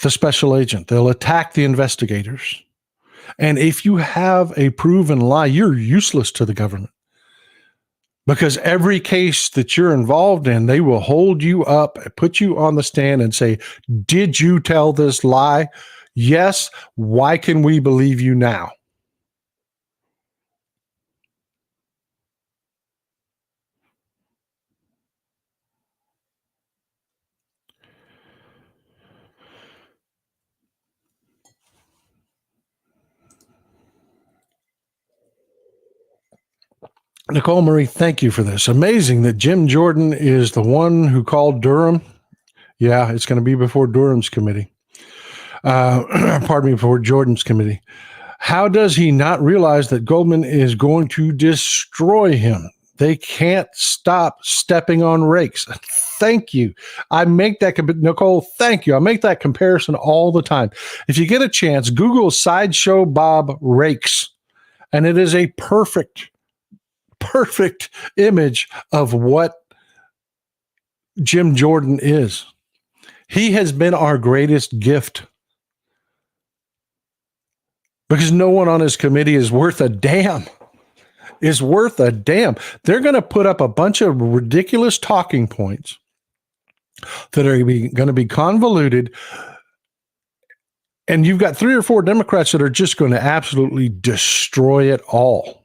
the special agent. They'll attack the investigators. And if you have a proven lie, you're useless to the government because every case that you're involved in, they will hold you up, put you on the stand and say, did you tell this lie? Yes. Why can we believe you now? Nicole Marie, thank you for this. Amazing that Jim Jordan is the one who called Durham. Yeah, it's going to be before Durham's committee. Before Jordan's committee. How does he not realize that Goldman is going to destroy him? They can't stop stepping on rakes. Thank you. I make that, Nicole, thank you. I make that comparison all the time. If you get a chance, Google Sideshow Bob rakes, and it is a perfect image of what Jim Jordan is. He has been our greatest gift because no one on his committee is worth a damn. They're going to put up a bunch of ridiculous talking points that are going to be convoluted. And you've got 3 or 4 Democrats that are just going to absolutely destroy it all.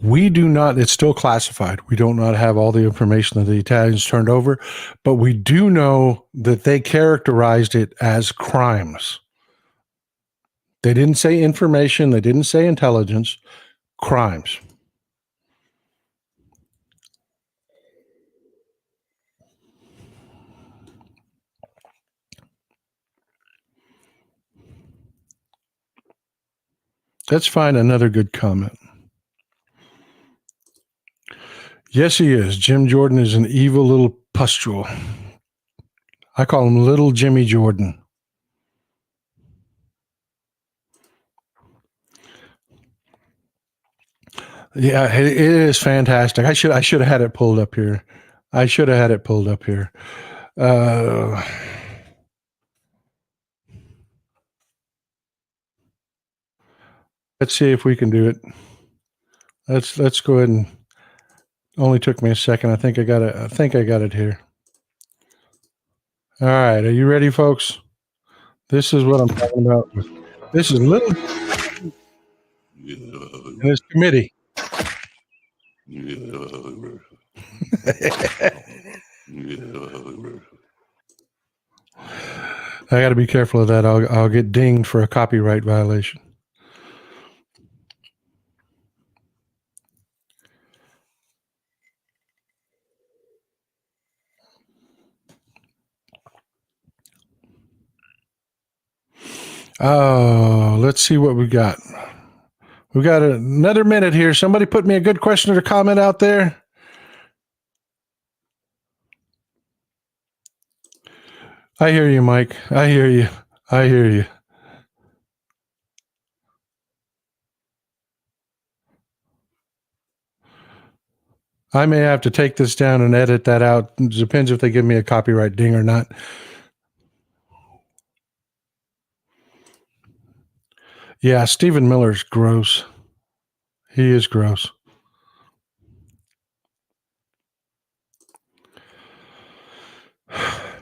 We do not, it's still classified. We do not have all the information that the Italians turned over, but we do know that they characterized it as crimes. They didn't say information, they didn't say intelligence, crimes. Let's find another good comment. Yes, he is. Jim Jordan is an evil little pustule. I call him Little Jimmy Jordan. Yeah, it is fantastic. I should have had it pulled up here. Let's see if we can do it. Let's go ahead and. Only took me a second. I think I got it here. All right, are you ready, folks? This is what I'm talking about. This is Little and his committee. I got to be careful of that. I'll get dinged for a copyright violation. Oh, let's see what we got. We got another minute here. Somebody put me a good question or comment out there. I hear you, Mike. I hear you. I may have to take this down and edit that out. It depends if they give me a copyright ding or not. Yeah, Stephen Miller's gross. He is gross.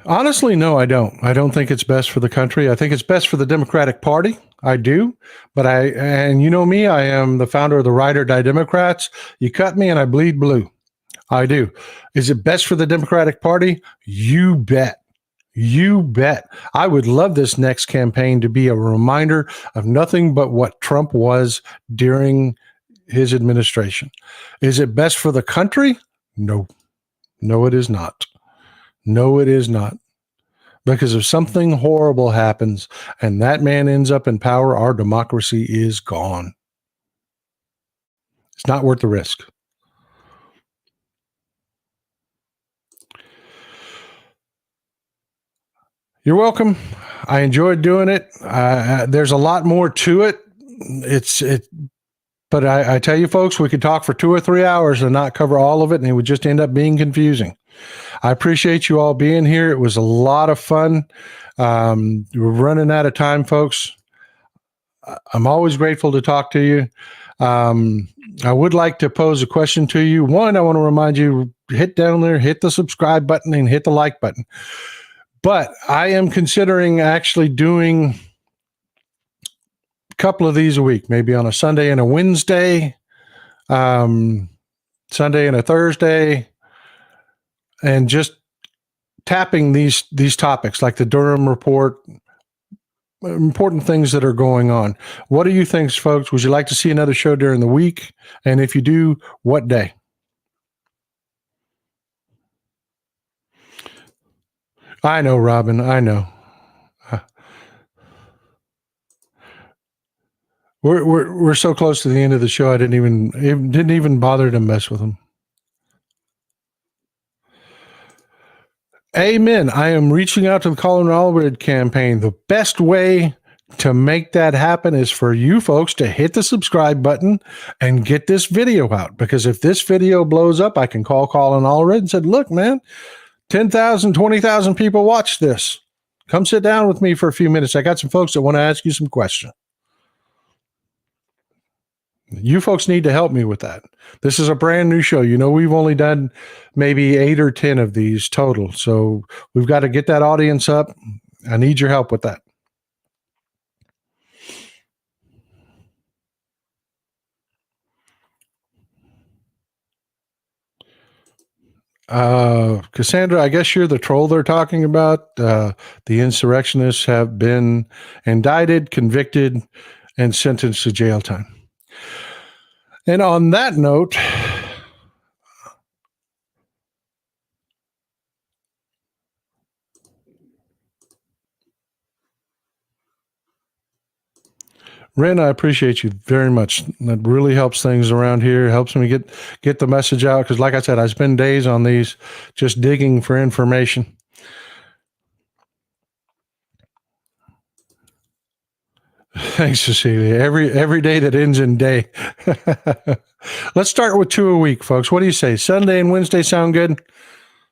Honestly, no, I don't. I don't think it's best for the country. I think it's best for the Democratic Party. I do. But and you know me, I am the founder of the Ride or Die Democrats. You cut me and I bleed blue. I do. Is it best for the Democratic Party? You bet. You bet. I would love this next campaign to be a reminder of nothing but what Trump was during his administration. Is it best for the country? No. No, it is not. No, it is not. Because if something horrible happens and that man ends up in power, our democracy is gone. It's not worth the risk. You're welcome. I enjoyed doing it. There's a lot more to it. But I tell you, folks, we could talk for 2 or 3 hours and not cover all of it, and it would just end up being confusing. I appreciate you all being here. It was a lot of fun. We're running out of time, folks. I'm always grateful to talk to you. I would like to pose a question to you. One, I want to remind you, hit down there, hit the subscribe button, and hit the like button. But I am considering actually doing a couple of these a week, maybe on a Sunday and a Wednesday, Sunday and a Thursday, and just tapping these topics like the Durham report, important things that are going on. What do you think, folks? Would you like to see another show during the week? And if you do, what day? I know, Robin. I know. We're so close to the end of the show. I didn't even bother to mess with them. Amen. I am reaching out to the Colin Allred campaign. The best way to make that happen is for you folks to hit the subscribe button and get this video out. Because if this video blows up, I can call Colin Allred and said, look, man, 10,000, 20,000 people watch this. Come sit down with me for a few minutes. I got some folks that want to ask you some questions. You folks need to help me with that. This is a brand new show. You know, we've only done maybe 8 or 10 of these total. So we've got to get that audience up. I need your help with that. Cassandra, I guess you're the troll they're talking about. The insurrectionists have been indicted, convicted, and sentenced to jail time. And on that note, Ren, I appreciate you very much. That really helps things around here. Helps me get the message out because, like I said, I spend days on these just digging for information. Thanks, Cecilia. Every day that ends in day. Let's start with 2 a week, folks. What do you say? Sunday and Wednesday sound good?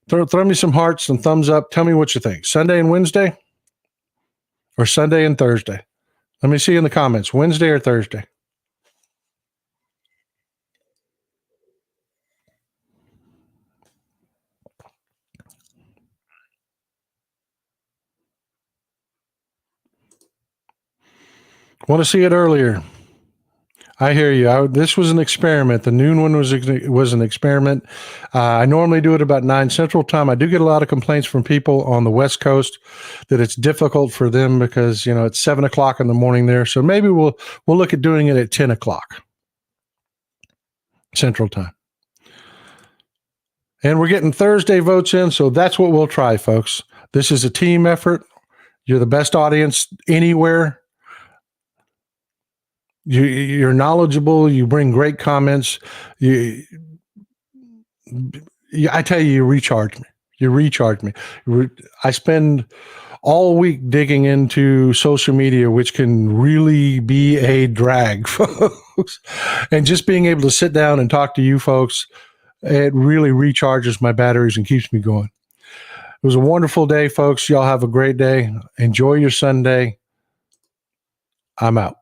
Throw me some hearts and thumbs up. Tell me what you think. Sunday and Wednesday, or Sunday and Thursday? Let me see in the comments. Wednesday or Thursday? Want to see it earlier? I hear you. This was an experiment. The noon one was an experiment. I normally do it about 9 Central Time. I do get a lot of complaints from people on the West Coast that it's difficult for them because it's 7 o'clock in the morning there. So maybe we'll look at doing it at 10 o'clock Central Time. And we're getting Thursday votes in, so that's what we'll try, folks. This is a team effort. You're the best audience anywhere. You're knowledgeable. You bring great comments. I tell you, you recharge me. You recharge me. I spend all week digging into social media, which can really be a drag, folks. And just being able to sit down and talk to you folks, it really recharges my batteries and keeps me going. It was a wonderful day, folks. Y'all have a great day. Enjoy your Sunday. I'm out.